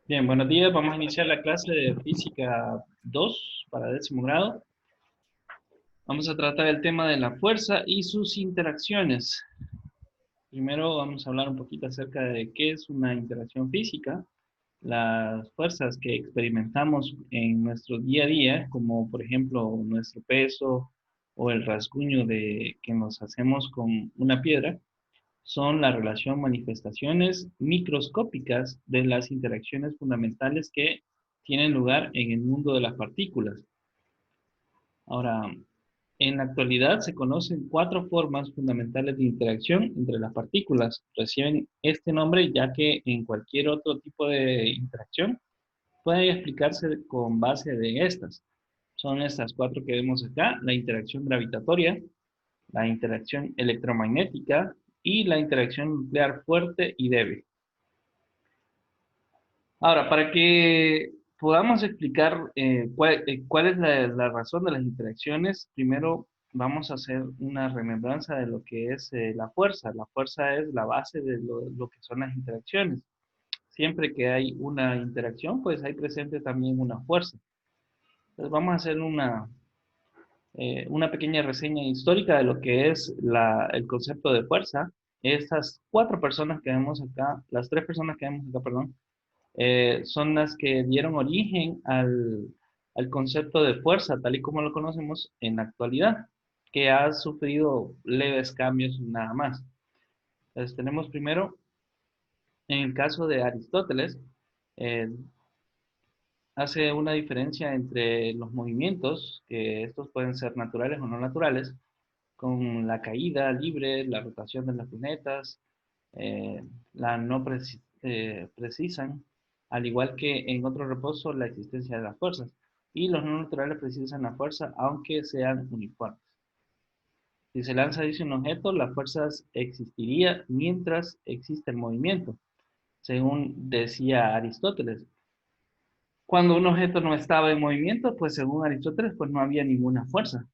Bien, buenos días. Vamos a iniciar la clase de Física 2 para 10.º grado. Vamos a tratar el tema de la fuerza y sus interacciones. Primero vamos a hablar un poquito acerca de qué es una interacción física, las fuerzas que experimentamos en nuestro día a día, como por ejemplo nuestro peso o el rasguño que nos hacemos con una piedra, son la relación manifestaciones microscópicas de las interacciones fundamentales que tienen lugar en el mundo de las partículas. Ahora, en la actualidad se conocen cuatro formas fundamentales de interacción entre las partículas. Reciben este nombre ya que en cualquier otro tipo de interacción puede explicarse con base de estas. Son estas cuatro que vemos acá: la interacción gravitatoria, la interacción electromagnética y la interacción nuclear fuerte y débil. Ahora, para que podamos explicar cuál es la razón de las interacciones, primero vamos a hacer una remembranza de lo que es la fuerza. La fuerza es la base de lo que son las interacciones. Siempre que hay una interacción, pues hay presente también una fuerza. Entonces vamos a hacer una pequeña reseña histórica de lo que es el concepto de fuerza. Estas cuatro personas que vemos acá, las tres personas que vemos acá, perdón, son las que dieron origen al concepto de fuerza, tal y como lo conocemos en la actualidad, que ha sufrido leves cambios nada más. Entonces, tenemos primero, en el caso de Aristóteles, eh, hace una diferencia entre los movimientos, que estos pueden ser naturales o no naturales, con la caída libre, la rotación de los planetas, eh, la no precisan, al igual que en otro reposo, la existencia de las fuerzas. Y los no naturales precisan la fuerza, aunque sean uniformes. Si se lanza, dice un objeto, la fuerza existiría mientras existe el movimiento, según decía Aristóteles. Cuando un objeto no estaba en movimiento, pues según Aristóteles, pues no había ninguna fuerza.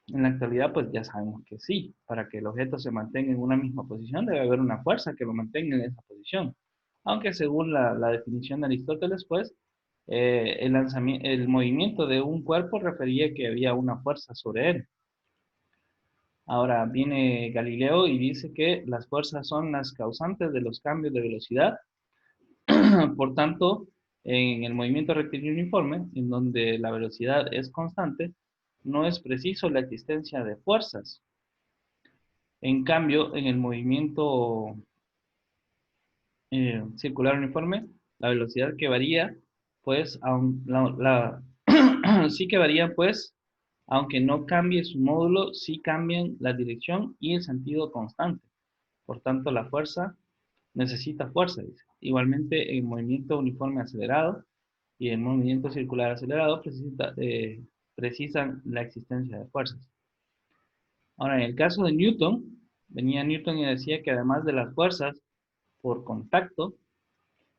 En la actualidad, pues ya sabemos que sí. Para que el objeto se mantenga en una misma posición, debe haber una fuerza que lo mantenga en esa posición. Aunque según la definición de Aristóteles, pues el movimiento de un cuerpo refería que había una fuerza sobre él. Ahora viene Galileo y dice que las fuerzas son las causantes de los cambios de velocidad. Por tanto, en el movimiento rectilíneo uniforme, en donde la velocidad es constante, no es preciso la existencia de fuerzas. En cambio, en el movimiento circular uniforme, la velocidad que varía, pues, sí que varía, pues, aunque no cambie su módulo, sí cambian la dirección y el sentido constante. Por tanto, la fuerza necesita fuerza, dice. Igualmente, en movimiento uniforme acelerado y en movimiento circular acelerado precisan la existencia de fuerzas. Ahora, en el caso de Newton, venía Newton y decía que además de las fuerzas por contacto,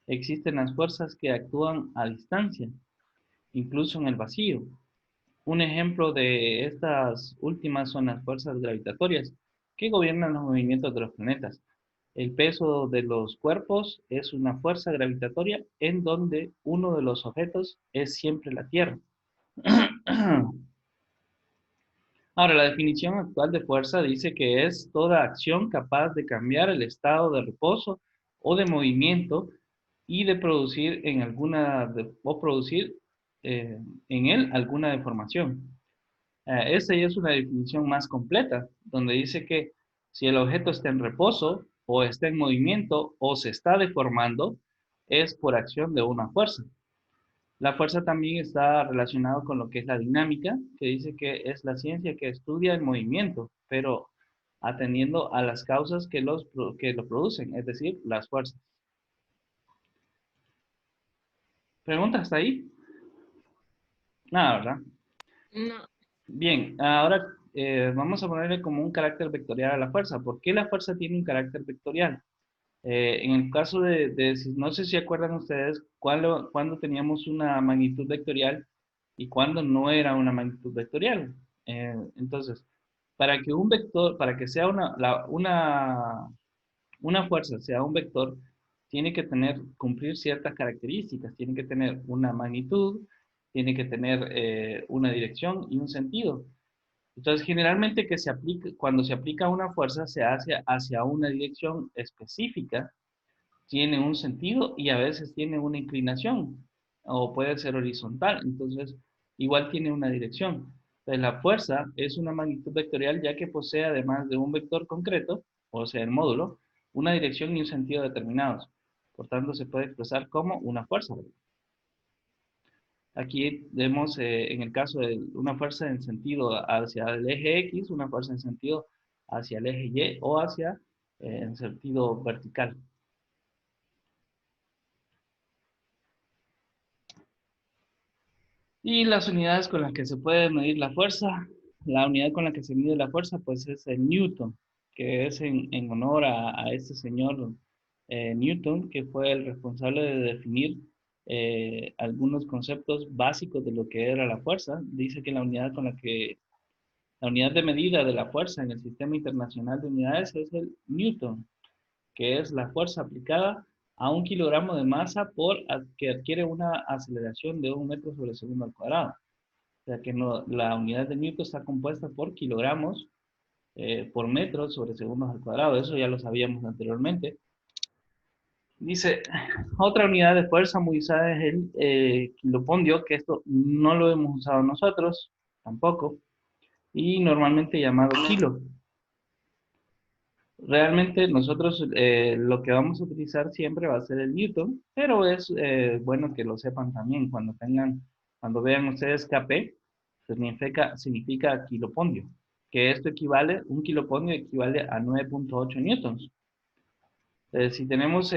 existen las fuerzas que actúan a distancia, incluso en el vacío. Un ejemplo de estas últimas son las fuerzas gravitatorias, que gobiernan los movimientos de los planetas. El peso de los cuerpos es una fuerza gravitatoria en donde uno de los objetos es siempre la Tierra. Ahora, la definición actual de fuerza dice que es toda acción capaz de cambiar el estado de reposo o de movimiento y de producir o producir en él alguna deformación. Esta ya es una definición más completa, donde dice que si el objeto está en reposo o está en movimiento o se está deformando, es por acción de una fuerza. La fuerza también está relacionada con lo que es la dinámica, que dice que es la ciencia que estudia el movimiento, pero atendiendo a las causas que lo producen, es decir, las fuerzas. ¿Preguntas hasta ahí? Nada, ¿verdad? No, Bien, ahora vamos a ponerle como un carácter vectorial a la fuerza. ¿Por qué la fuerza tiene un carácter vectorial? En el caso no sé si acuerdan ustedes cuándo teníamos una magnitud vectorial y cuándo no era una magnitud vectorial. Entonces, para que sea una fuerza sea un vector, tiene que cumplir ciertas características, tiene que tener una magnitud, tiene que tener una dirección y un sentido. Entonces, generalmente cuando se aplica una fuerza, se hace hacia una dirección específica, tiene un sentido y a veces tiene una inclinación, o puede ser horizontal, entonces igual tiene una dirección. Entonces, la fuerza es una magnitud vectorial ya que posee, además de un vector concreto, o sea, el módulo, una dirección y un sentido determinados. Por tanto, se puede expresar como una fuerza. Aquí vemos en el caso de una fuerza en sentido hacia el eje X, una fuerza en sentido hacia el eje Y o hacia en sentido vertical. Y las unidades con las que se puede medir la fuerza, la unidad con la que se mide la fuerza, pues es el Newton, que es en honor a este señor Newton, que fue el responsable de definir algunos conceptos básicos de lo que era la fuerza. Dice que la unidad de medida de la fuerza en el Sistema Internacional de Unidades es el Newton, que es la fuerza aplicada a un kilogramo de masa que adquiere una aceleración de 1 metro sobre segundo al cuadrado. O sea que la unidad de Newton está compuesta por kilogramos por metros sobre segundos al cuadrado. Eso ya lo sabíamos anteriormente. Dice, otra unidad de fuerza muy usada es el kilopondio, que esto no lo hemos usado nosotros tampoco, y normalmente llamado kilo. Realmente nosotros lo que vamos a utilizar siempre va a ser el Newton, pero es bueno que lo sepan también cuando vean ustedes KP, significa kilopondio, que esto equivale, un kilopondio equivale a 9.8 newtons. Si tenemos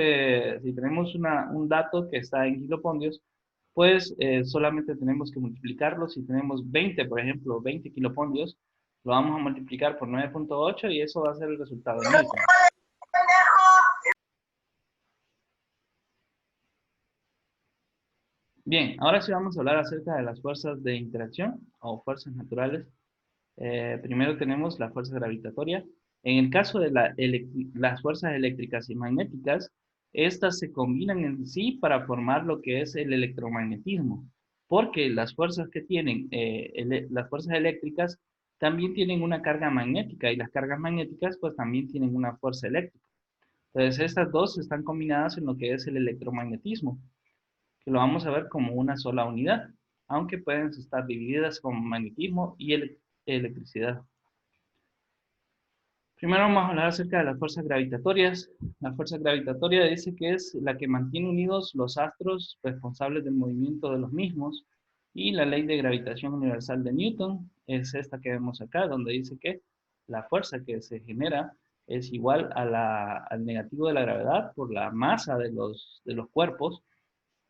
un dato que está en kilopondios, pues solamente tenemos que multiplicarlo. Si tenemos 20, por ejemplo, 20 kilopondios, lo vamos a multiplicar por 9.8 y eso va a ser el resultado en newton. Bien, ahora sí vamos a hablar acerca de las fuerzas de interacción o fuerzas naturales. Primero tenemos la fuerza gravitatoria. En el caso de las fuerzas eléctricas y magnéticas, estas se combinan en sí para formar lo que es el electromagnetismo, porque las fuerzas que tienen, las fuerzas eléctricas también tienen una carga magnética y las cargas magnéticas pues también tienen una fuerza eléctrica. Entonces estas dos están combinadas en lo que es el electromagnetismo, que lo vamos a ver como una sola unidad, aunque pueden estar divididas como magnetismo y electricidad. Primero vamos a hablar acerca de las fuerzas gravitatorias. La fuerza gravitatoria dice que es la que mantiene unidos los astros responsables del movimiento de los mismos, y la ley de gravitación universal de Newton es esta que vemos acá, donde dice que la fuerza que se genera es igual al negativo de la gravedad por la masa de los cuerpos,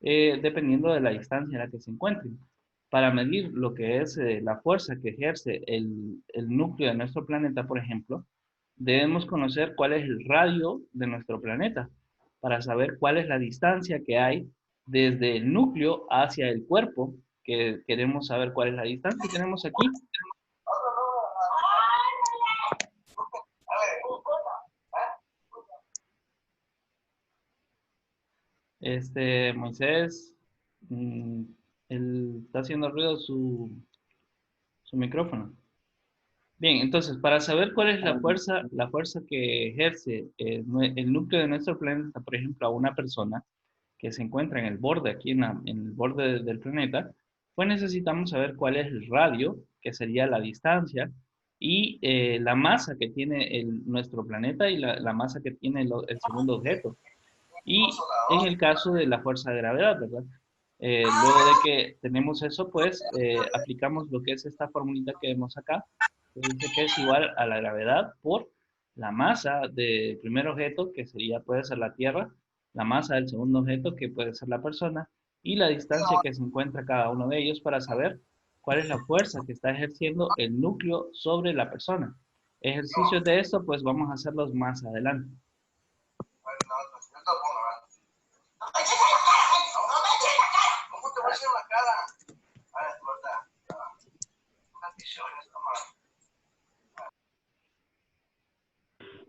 dependiendo de la distancia en la que se encuentren. Para medir lo que es la fuerza que ejerce el núcleo de nuestro planeta, por ejemplo, debemos conocer cuál es el radio de nuestro planeta, para saber cuál es la distancia que hay desde el núcleo hacia el cuerpo, que queremos saber cuál es la distancia que tenemos aquí. Moisés, mm, él está haciendo ruido su micrófono. Bien, entonces, para saber cuál es la fuerza que ejerce el núcleo de nuestro planeta, por ejemplo, a una persona que se encuentra en el borde, aquí en el borde del planeta, pues necesitamos saber cuál es el radio, que sería la distancia, y la masa que tiene nuestro planeta y la masa que tiene el segundo objeto. Y en el caso de la fuerza de gravedad, ¿verdad? Luego de que tenemos eso, pues aplicamos lo que es esta formulita que vemos acá, que dice que es igual a la gravedad por la masa del primer objeto, que puede ser la Tierra, la masa del segundo objeto, que puede ser la persona, y la distancia que se encuentra cada uno de ellos, para saber cuál es la fuerza que está ejerciendo el núcleo sobre la persona. Ejercicios de esto, pues vamos a hacerlos más adelante.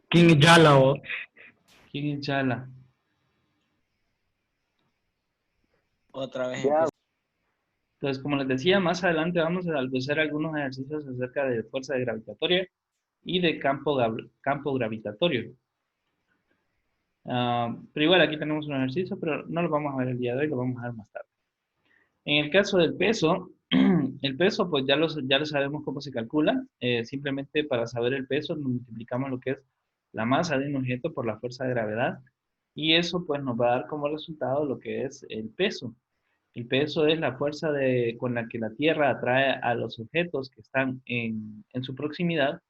¿Quién es Yala o? ¿Quién es Chala? Otra vez Ya, empieza. Entonces, como les decía, más adelante vamos a hacer algunos ejercicios acerca de fuerza gravitatoria y de campo gravitatorio. Pero igual aquí tenemos un ejercicio, pero no lo vamos a ver el día de hoy, lo vamos a ver más tarde. En el caso del peso, el peso pues ya lo sabemos cómo se calcula. Simplemente para saber el peso multiplicamos lo que es la masa de un objeto por la fuerza de gravedad y eso pues nos va a dar como resultado lo que es el peso. El peso es la fuerza con la que la Tierra atrae a los objetos que están en su proximidad.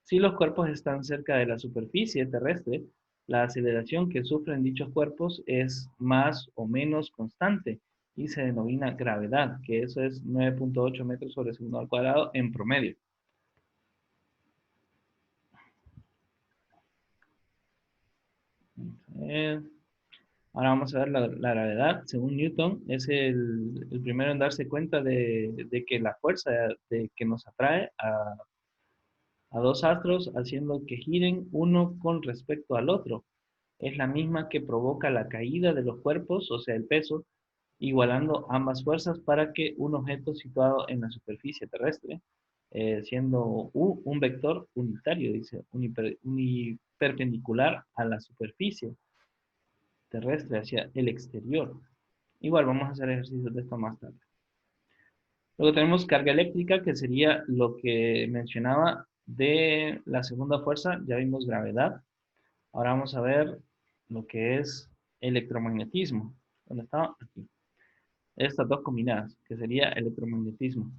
Si los cuerpos están cerca de la superficie terrestre, la aceleración que sufren dichos cuerpos es más o menos constante y se denomina gravedad, que eso es 9,8 metros sobre segundo al cuadrado en promedio. Eh, Ahora vamos a ver la gravedad. Según Newton, es el primero en darse cuenta de que la fuerza que nos atrae a dos astros haciendo que giren uno con respecto al otro. Es la misma que provoca la caída de los cuerpos, o sea, el peso, igualando ambas fuerzas para que un objeto situado en la superficie terrestre, siendo U un vector unitario, dice, uniperpendicular a la superficie terrestre hacia el exterior. Igual vamos a hacer ejercicios de esto más tarde. Luego tenemos carga eléctrica, que sería lo que mencionaba de la segunda fuerza. Ya vimos gravedad. Ahora vamos a ver lo que es electromagnetismo. ¿Dónde está? Aquí. Estas dos combinadas, que sería electromagnetismo.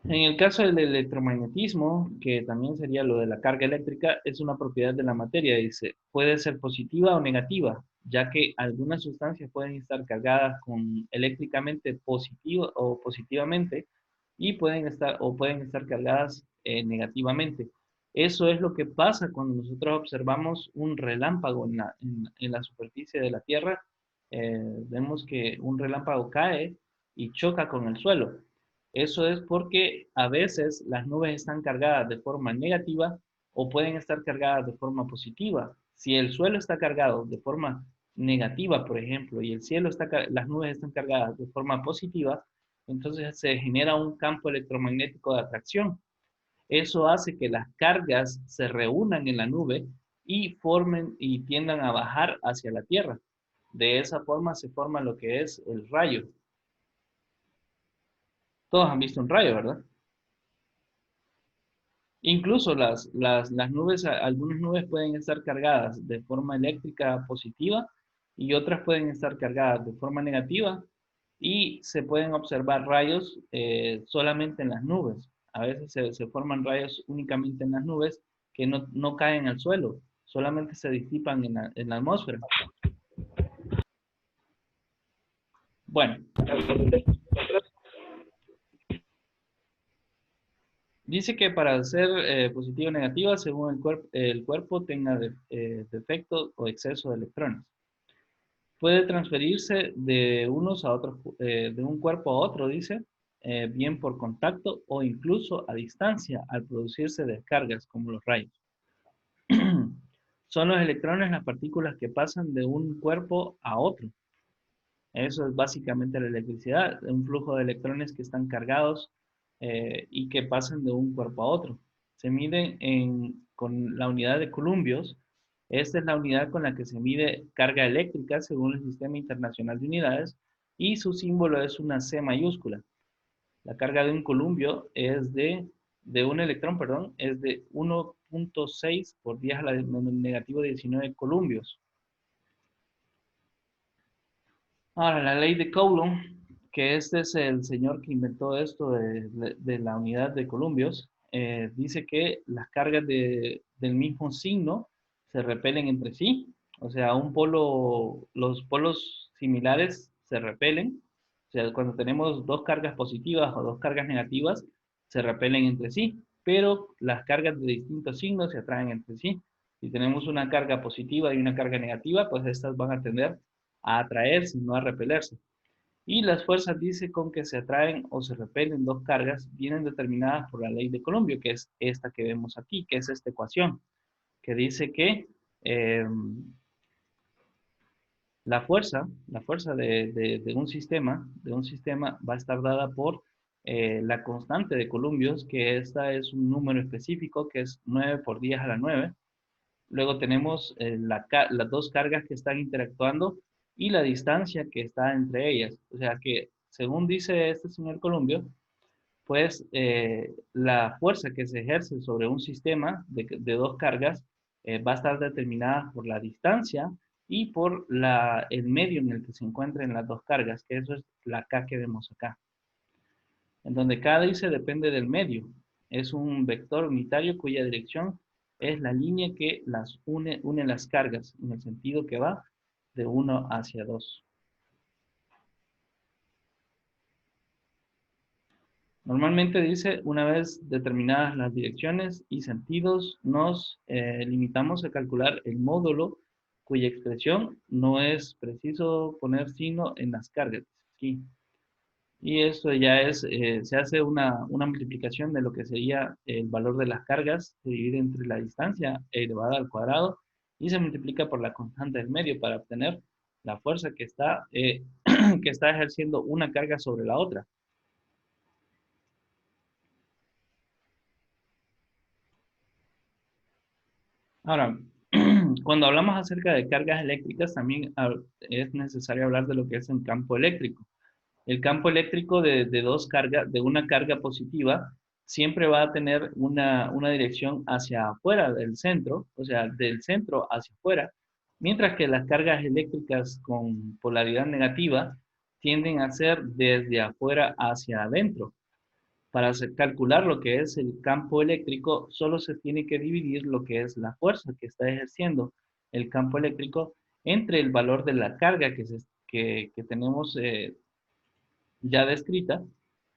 En el caso del electromagnetismo, que también sería lo de la carga eléctrica, es una propiedad de la materia, dice, puede ser positiva o negativa, ya que algunas sustancias pueden estar cargadas eléctricamente positivo o positivamente y pueden estar cargadas negativamente. Eso es lo que pasa cuando nosotros observamos un relámpago en la superficie de la Tierra. Vemos que un relámpago cae y choca con el suelo. Eso es porque a veces las nubes están cargadas de forma negativa o pueden estar cargadas de forma positiva. Si el suelo está cargado de forma negativa, por ejemplo, y las nubes están cargadas de forma positiva, entonces se genera un campo electromagnético de atracción. Eso hace que las cargas se reúnan en la nube y formen y tiendan a bajar hacia la Tierra. De esa forma se forma lo que es el rayo. Todos han visto un rayo, ¿verdad? Incluso las nubes, algunas nubes pueden estar cargadas de forma eléctrica positiva y otras pueden estar cargadas de forma negativa y se pueden observar rayos solamente en las nubes. A veces se forman rayos únicamente en las nubes que no caen al suelo, solamente se disipan en la atmósfera. Bueno, dice que para ser positiva o negativa, según el cuerpo tenga defecto o exceso de electrones. Puede transferirse de unos a otros, de un cuerpo a otro, dice, bien por contacto o incluso a distancia al producirse descargas como los rayos. Son los electrones las partículas que pasan de un cuerpo a otro. Eso es básicamente la electricidad, un flujo de electrones que están cargados y que pasan de un cuerpo a otro. Se mide con la unidad de columbios. Esta es la unidad con la que se mide carga eléctrica según el Sistema Internacional de Unidades y su símbolo es una C mayúscula. La carga de un columbio de un electrón, perdón, es de 1,6 por 10 a la negativo 19 columbios. Ahora, la ley de Coulomb, que este es el señor que inventó esto de la unidad de columbios, dice que las cargas del mismo signo se repelen entre sí. O sea, los polos similares se repelen. O sea, cuando tenemos dos cargas positivas o dos cargas negativas, se repelen entre sí. Pero las cargas de distintos signos se atraen entre sí. Si tenemos una carga positiva y una carga negativa, pues estas van a tender a atraerse, no a repelerse. Y las fuerzas, dice, con que se atraen o se repelen dos cargas, vienen determinadas por la ley de Coulomb, que es esta que vemos aquí, que es esta ecuación, que dice que La fuerza de un sistema va a estar dada por la constante de columbios, que esta es un número específico que es 9 por 10 a la 9. Luego tenemos las dos cargas que están interactuando y la distancia que está entre ellas. O sea que, según dice este señor Columbio, pues la fuerza que se ejerce sobre un sistema de dos cargas va a estar determinada por la distancia y por el medio en el que se encuentren las dos cargas, que eso es la K que vemos acá. En donde K dice depende del medio. Es un vector unitario cuya dirección es la línea que las une las cargas en el sentido que va de 1 hacia 2. Normalmente dice, una vez determinadas las direcciones y sentidos, nos limitamos a calcular el módulo cuya expresión no es preciso poner signo en las cargas. Aquí. Y esto ya se hace una multiplicación de lo que sería el valor de las cargas, se divide entre la distancia elevada al cuadrado y se multiplica por la constante del medio para obtener la fuerza que está ejerciendo una carga sobre la otra. Ahora, cuando hablamos acerca de cargas eléctricas, también es necesario hablar de lo que es el campo eléctrico. El campo eléctrico de dos cargas, de una carga positiva, siempre va a tener una dirección hacia afuera del centro, o sea, del centro hacia afuera, mientras que las cargas eléctricas con polaridad negativa tienden a ser desde afuera hacia adentro. Para calcular lo que es el campo eléctrico, solo se tiene que dividir lo que es la fuerza que está ejerciendo el campo eléctrico entre el valor de la carga que tenemos ya descrita,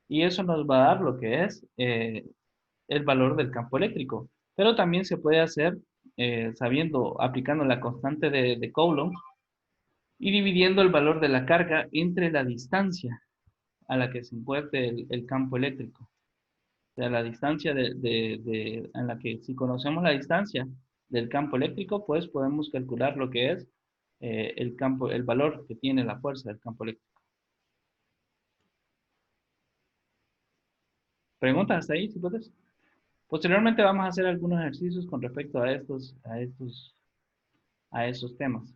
y eso nos va a dar lo que es el valor del campo eléctrico. Pero también se puede hacer aplicando la constante de Coulomb y dividiendo el valor de la carga entre la distancia a la que se encuentre el campo eléctrico. O sea, la distancia en la que, si conocemos la distancia del campo eléctrico, pues podemos calcular lo que es el valor que tiene la fuerza del campo eléctrico. ¿Preguntas hasta ahí, si puedes? Posteriormente vamos a hacer algunos ejercicios con respecto a estos temas.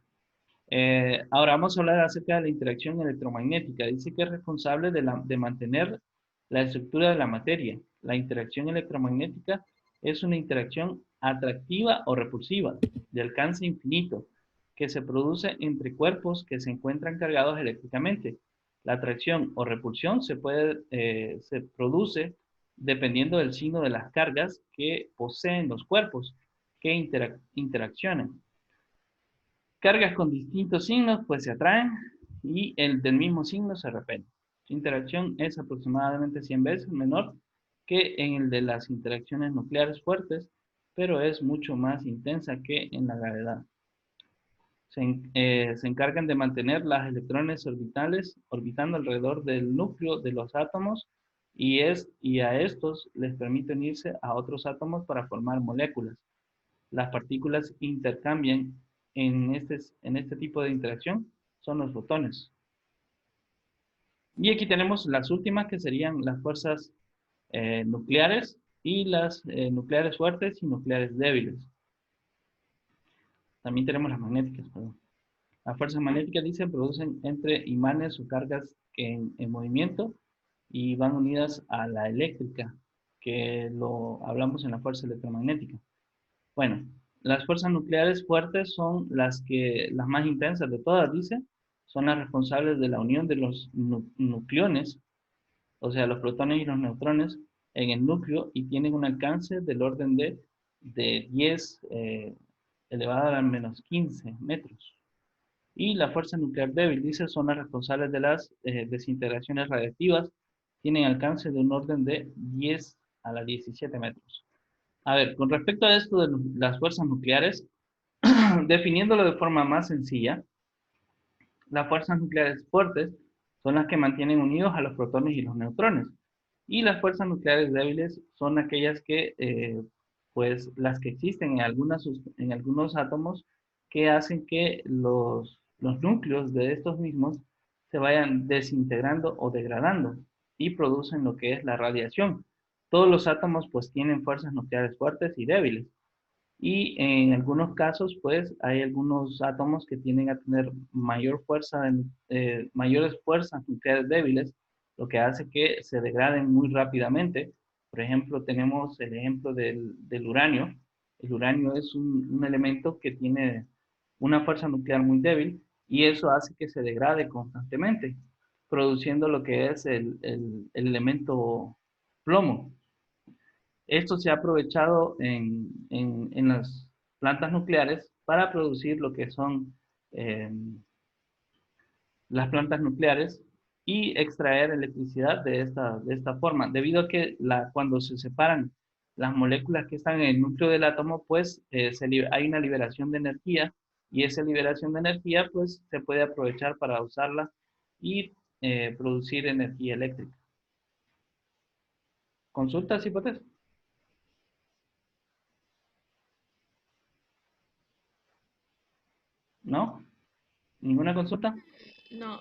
Ahora vamos a hablar acerca de la interacción electromagnética. Dice que es responsable de mantener la estructura de la materia. La interacción electromagnética es una interacción atractiva o repulsiva de alcance infinito que se produce entre cuerpos que se encuentran cargados eléctricamente. La atracción o repulsión se produce dependiendo del signo de las cargas que poseen los cuerpos que interaccionan. Cargas con distintos signos pues se atraen y el del mismo signo se repelen. Su interacción es aproximadamente 100 veces menor que en el de las interacciones nucleares fuertes, pero es mucho más intensa que en la gravedad. Se encargan de mantener los electrones orbitales orbitando alrededor del núcleo de los átomos y a estos les permite unirse a otros átomos para formar moléculas. Las partículas intercambian en este tipo de interacción, son los fotones. Y aquí tenemos las últimas que serían las fuerzas nucleares y las nucleares fuertes y nucleares débiles. También tenemos las magnéticas, perdón. Las fuerzas magnéticas, dice, producen entre imanes o cargas en movimiento y van unidas a la eléctrica, que lo hablamos en la fuerza electromagnética. Bueno, las fuerzas nucleares fuertes son las más intensas de todas, dice, son las responsables de la unión de los nucleones, o sea, los protones y los neutrones, en el núcleo y tienen un alcance del orden de 10 elevado a menos 15 metros. Y la fuerza nuclear débil, dice, son las responsables de las desintegraciones radiactivas, tienen alcance de un orden de 10 a la 17 metros. A ver, con respecto a esto de las fuerzas nucleares, definiéndolo de forma más sencilla, las fuerzas nucleares fuertes son las que mantienen unidos a los protones y los neutrones. Y las fuerzas nucleares débiles son aquellas pues las que existen en algunos átomos que hacen que los núcleos de estos mismos se vayan desintegrando o degradando y producen lo que es la radiación. Todos los átomos pues tienen fuerzas nucleares fuertes y débiles. Y en algunos casos, pues, hay algunos átomos que tienden a tener mayor fuerza, mayores fuerzas nucleares débiles, lo que hace que se degraden muy rápidamente. Por ejemplo, tenemos el ejemplo del uranio. El uranio es un elemento que tiene una fuerza nuclear muy débil y eso hace que se degrade constantemente, produciendo lo que es el elemento plomo. Esto se ha aprovechado en las plantas nucleares para producir lo que son eh, las plantas nucleares y extraer electricidad de esta forma. Debido a que cuando se separan las moléculas que están en el núcleo del átomo, pues hay una liberación de energía y esa liberación de energía pues se puede aprovechar para usarla y producir energía eléctrica. ¿Consultas, hipótesis? ¿No? ¿Ninguna consulta? No.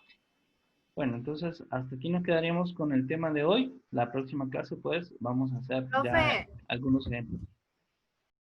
Bueno, entonces hasta aquí nos quedaríamos con el tema de hoy. La próxima clase, pues, vamos a hacer ya Profe, algunos ejemplos.